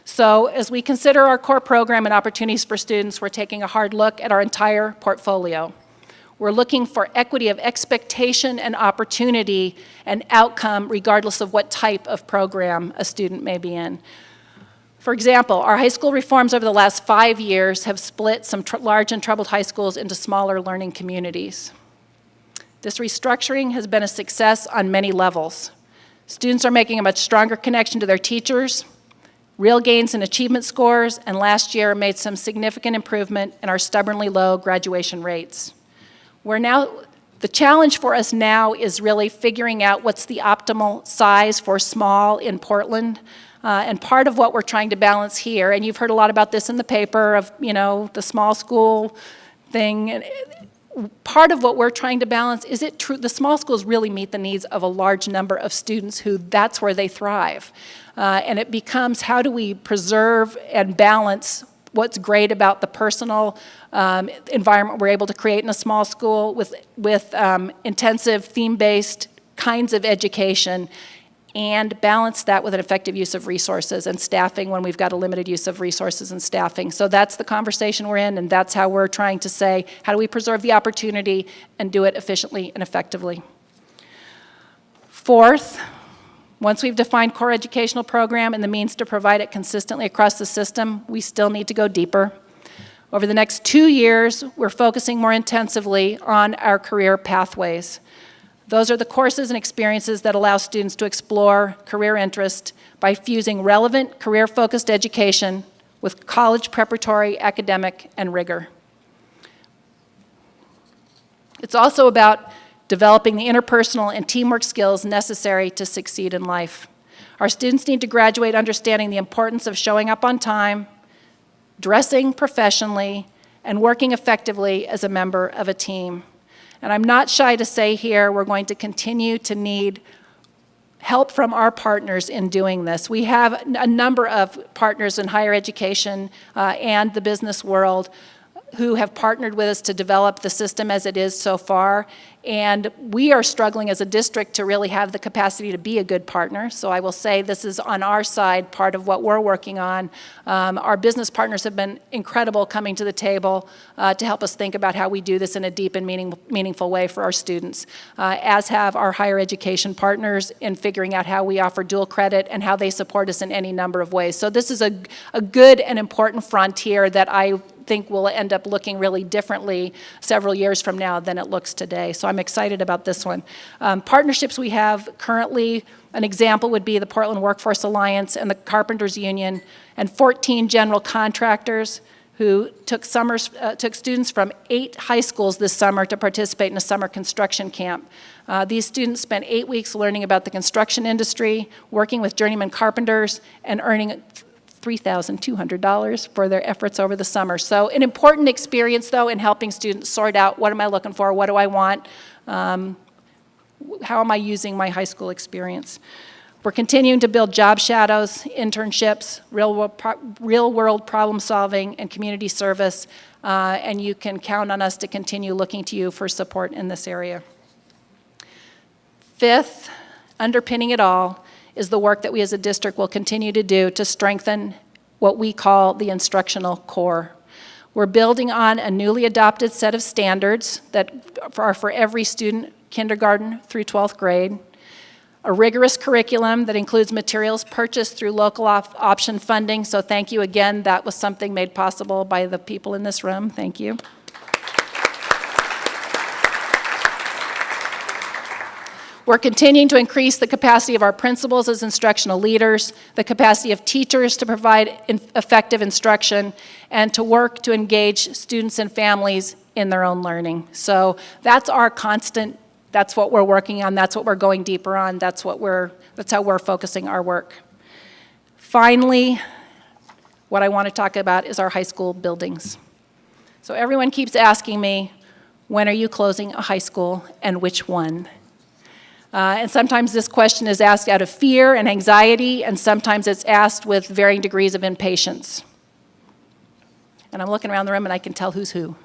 So as we consider our core program and opportunities for students, we're taking a hard look at our entire portfolio. We're looking for equity of expectation and opportunity and outcome regardless of what type of program a student may be in. For example, our high school reforms over the last 5 years have split some large and troubled high schools into smaller learning communities. This restructuring has been a success on many levels. Students are making a much stronger connection to their teachers, real gains in achievement scores, and last year made some significant improvement in our stubbornly low graduation rates. The challenge for us now is really figuring out what's the optimal size for small in Portland. And part of what we're trying to balance here, and you've heard a lot about this in the paper of, the small school thing. And part of what we're trying to balance, is it true the small schools really meet the needs of a large number of students who that's where they thrive. And it becomes, how do we preserve and balance what's great about the personal environment we're able to create in a small school with intensive theme-based kinds of education, and balance that with an effective use of resources and staffing when we've got a limited use of resources and staffing. So that's the conversation we're in, and that's how we're trying to say, how do we preserve the opportunity and do it efficiently and effectively? Fourth, once we've defined core educational program and the means to provide it consistently across the system, we still need to go deeper. Over the next 2 years, we're focusing more intensively on our career pathways. Those are the courses and experiences that allow students to explore career interest by fusing relevant, career-focused education with college preparatory, academic, and rigor. It's also about developing the interpersonal and teamwork skills necessary to succeed in life. Our students need to graduate understanding the importance of showing up on time, dressing professionally, and working effectively as a member of a team. And I'm not shy to say here, we're going to continue to need help from our partners in doing this. We have a number of partners in higher education and the business world who have partnered with us to develop the system as it is so far. And we are struggling as a district to really have the capacity to be a good partner. So I will say this is on our side, part of what we're working on. Our business partners have been incredible coming to the table to help us think about how we do this in a deep and meaningful way for our students, as have our higher education partners in figuring out how we offer dual credit and how they support us in any number of ways. So this is a good and important frontier that I think will end up looking really differently several years from now than it looks today. So I'm excited about this one. Partnerships we have currently, an example would be the Portland Workforce Alliance and the Carpenters Union, and 14 general contractors who took students from 8 high schools this summer to participate in a summer construction camp. These students spent 8 weeks learning about the construction industry, working with journeyman carpenters, and earning $3,200 for their efforts over the summer. So an important experience, though, in helping students sort out, what am I looking for, what do I want, how am I using my high school experience. We're continuing to build job shadows, internships, real-world problem solving, and community service, and you can count on us to continue looking to you for support in this area. Fifth, underpinning it all, is the work that we as a district will continue to do to strengthen what we call the instructional core. We're building on a newly adopted set of standards that are for every student, kindergarten through 12th grade, a rigorous curriculum that includes materials purchased through local option funding, so thank you again. That was something made possible by the people in this room. Thank you. We're continuing to increase the capacity of our principals as instructional leaders, the capacity of teachers to provide effective instruction, and to work to engage students and families in their own learning. So that's our constant, that's what we're working on, that's what we're going deeper on, that's how we're focusing our work. Finally, what I want to talk about is our high school buildings. So everyone keeps asking me, when are you closing a high school and which one? And sometimes this question is asked out of fear and anxiety, and sometimes it's asked with varying degrees of impatience. And I'm looking around the room and I can tell who's who.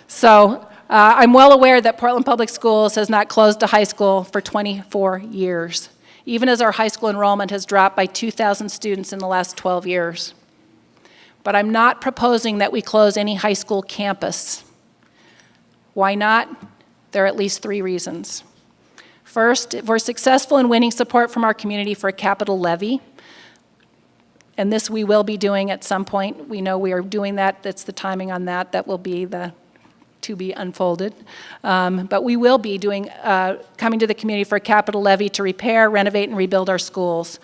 So I'm well aware that Portland Public Schools has not closed a high school for 24 years, even as our high school enrollment has dropped by 2,000 students in the last 12 years. But I'm not proposing that we close any high school campus. Why not? There are at least 3 reasons. First, if we're successful in winning support from our community for a capital levy, and this we will be doing at some point. We know we are doing that. That's the timing on that. That will be the to be unfolded. But we will be doing, coming to the community for a capital levy to repair, renovate, and rebuild our schools.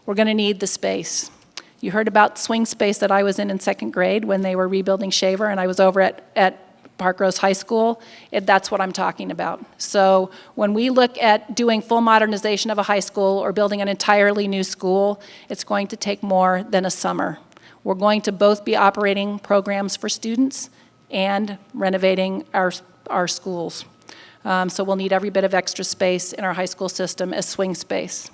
We're going to need the space. You heard about swing space that I was in 2nd grade when they were rebuilding Shaver, and I was over at Park Rose High School. That's what I'm talking about. So when we look at doing full modernization of a high school or building an entirely new school, it's going to take more than a summer. We're going to both be operating programs for students and renovating our schools. So we'll need every bit of extra space in our high school system as swing space.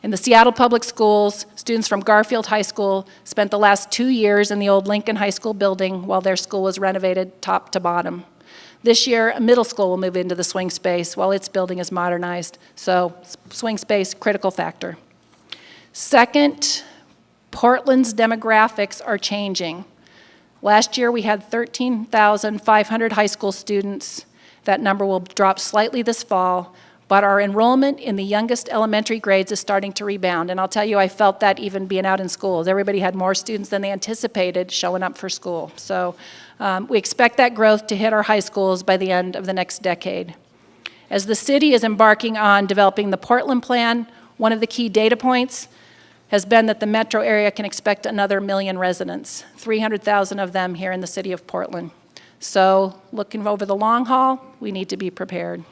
In the Seattle Public Schools, students from Garfield High School spent the last 2 years in the old Lincoln High School building while their school was renovated top to bottom. This year, a middle school will move into the swing space while its building is modernized. So swing space, critical factor. Second, Portland's demographics are changing. Last year, we had 13,500 high school students. That number will drop slightly this fall. But our enrollment in the youngest elementary grades is starting to rebound. And I'll tell you, I felt that even being out in schools. Everybody had more students than they anticipated showing up for school. So we expect that growth to hit our high schools by the end of the next decade. As the city is embarking on developing the Portland Plan, one of the key data points has been that the metro area can expect another 1 million residents, 300,000 of them here in the city of Portland. So looking over the long haul, we need to be prepared.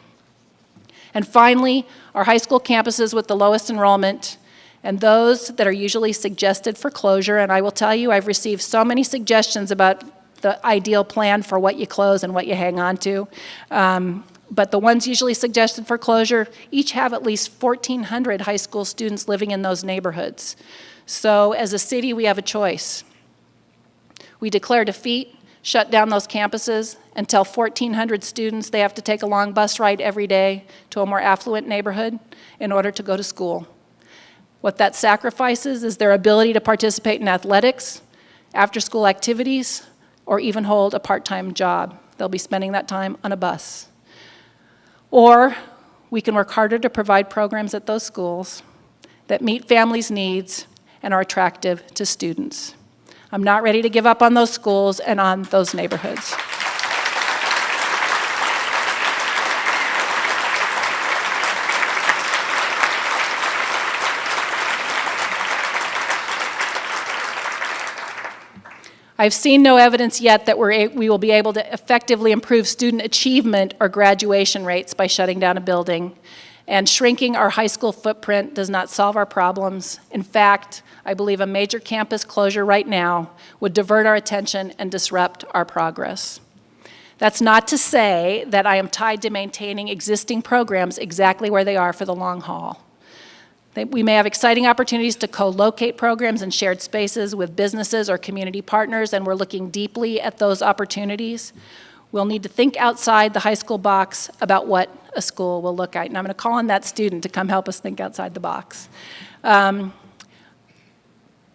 And finally, our high school campuses with the lowest enrollment and those that are usually suggested for closure. And I will tell you, I've received so many suggestions about the ideal plan for what you close and what you hang on to. But the ones usually suggested for closure each have at least 1,400 high school students living in those neighborhoods. So as a city, we have a choice. We declare defeat, shut down those campuses, and tell 1,400 students they have to take a long bus ride every day to a more affluent neighborhood in order to go to school. What that sacrifices is their ability to participate in athletics, after-school activities, or even hold a part-time job. They'll be spending that time on a bus. Or we can work harder to provide programs at those schools that meet families' needs and are attractive to students. I'm not ready to give up on those schools and on those neighborhoods. I've seen no evidence yet that we will be able to effectively improve student achievement or graduation rates by shutting down a building. And shrinking our high school footprint does not solve our problems. In fact, I believe a major campus closure right now would divert our attention and disrupt our progress. That's not to say that I am tied to maintaining existing programs exactly where they are for the long haul. We may have exciting opportunities to co-locate programs in shared spaces with businesses or community partners, and we're looking deeply at those opportunities. We'll need to think outside the high school box about what a school will look like. And I'm going to call on that student to come help us think outside the box.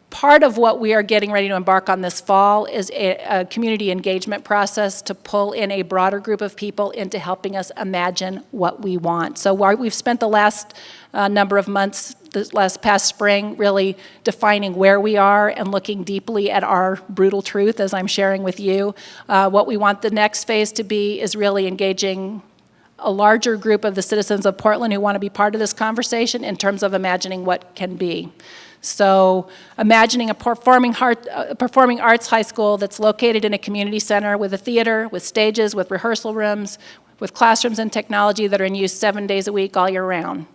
Part of what we are getting ready to embark on this fall is a community engagement process to pull in a broader group of people into helping us imagine what we want. So we've spent the last number of months, this past spring, really defining where we are and looking deeply at our brutal truth, as I'm sharing with you. What we want the next phase to be is really engaging a larger group of the citizens of Portland who want to be part of this conversation in terms of imagining what can be. So imagining a performing arts high school that's located in a community center with a theater, with stages, with rehearsal rooms, with classrooms and technology that are in use 7 days a week all year round.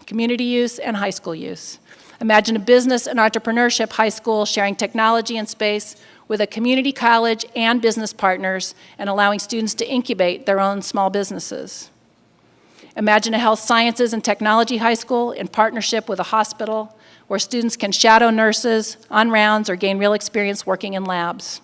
Community use and high school use. Imagine a business and entrepreneurship high school sharing technology and space with a community college and business partners and allowing students to incubate their own small businesses. Imagine a health sciences and technology high school in partnership with a hospital where students can shadow nurses on rounds or gain real experience working in labs.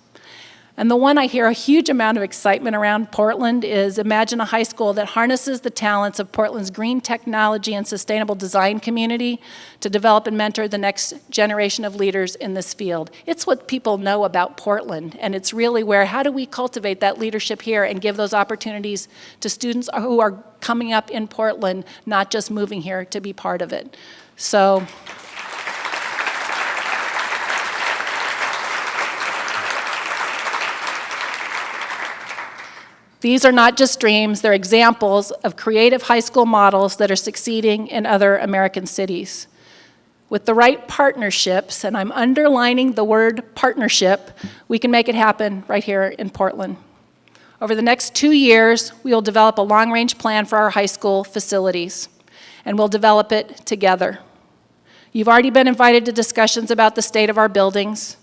And the one I hear a huge amount of excitement around Portland is imagine a high school that harnesses the talents of Portland's green technology and sustainable design community to develop and mentor the next generation of leaders in this field. It's what people know about Portland, and it's really where, how do we cultivate that leadership here and give those opportunities to students who are coming up in Portland, not just moving here to be part of it. So, these are not just dreams, they're examples of creative high school models that are succeeding in other American cities. With the right partnerships, and I'm underlining the word partnership, we can make it happen right here in Portland. Over the next 2 years, we will develop a long-range plan for our high school facilities, and we'll develop it together. You've already been invited to discussions about the state of our buildings.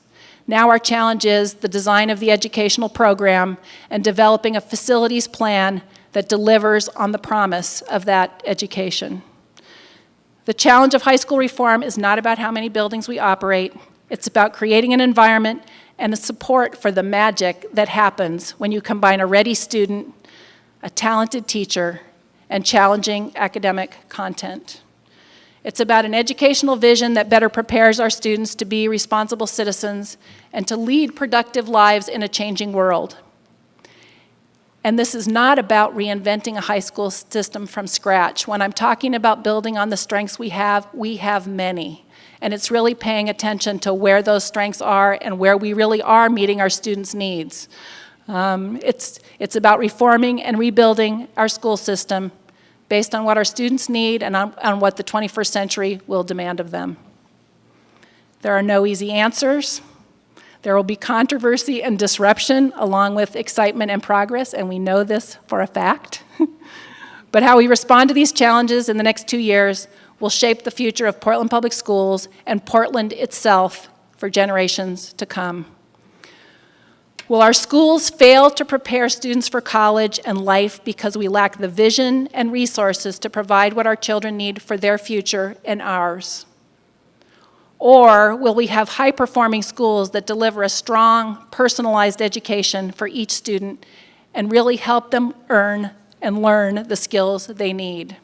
Now our challenge is the design of the educational program and developing a facilities plan that delivers on the promise of that education. The challenge of high school reform is not about how many buildings we operate. It's about creating an environment and a support for the magic that happens when you combine a ready student, a talented teacher, and challenging academic content. It's about an educational vision that better prepares our students to be responsible citizens and to lead productive lives in a changing world. And this is not about reinventing a high school system from scratch. When I'm talking about building on the strengths we have many. And it's really paying attention to where those strengths are and where we really are meeting our students' needs. It's about reforming and rebuilding our school system based on what our students need and on what the 21st century will demand of them. There are no easy answers. There will be controversy and disruption along with excitement and progress, and we know this for a fact. But how we respond to these challenges in the next 2 years will shape the future of Portland Public Schools and Portland itself for generations to come. Will our schools fail to prepare students for college and life because we lack the vision and resources to provide what our children need for their future and ours? Or will we have high-performing schools that deliver a strong, personalized education for each student and really help them earn and learn the skills they need?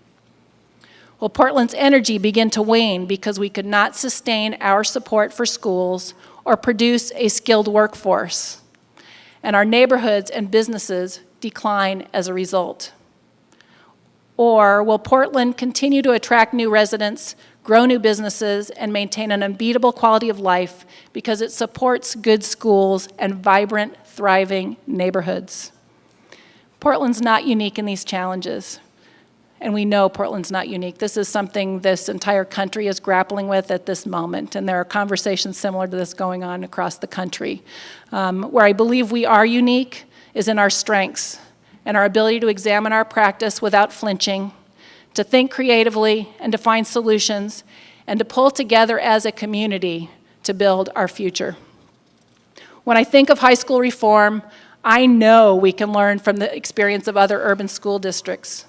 Will Portland's energy begin to wane because we could not sustain our support for schools or produce a skilled workforce, and our neighborhoods and businesses decline as a result? Or will Portland continue to attract new residents, grow new businesses, and maintain an unbeatable quality of life because it supports good schools and vibrant, thriving neighborhoods? Portland's not unique in these challenges, and we know Portland's not unique. This is something this entire country is grappling with at this moment, and there are conversations similar to this going on across the country. Where I believe we are unique is in our strengths and our ability to examine our practice without flinching, to think creatively and to find solutions, and to pull together as a community to build our future. When I think of high school reform, I know we can learn from the experience of other urban school districts.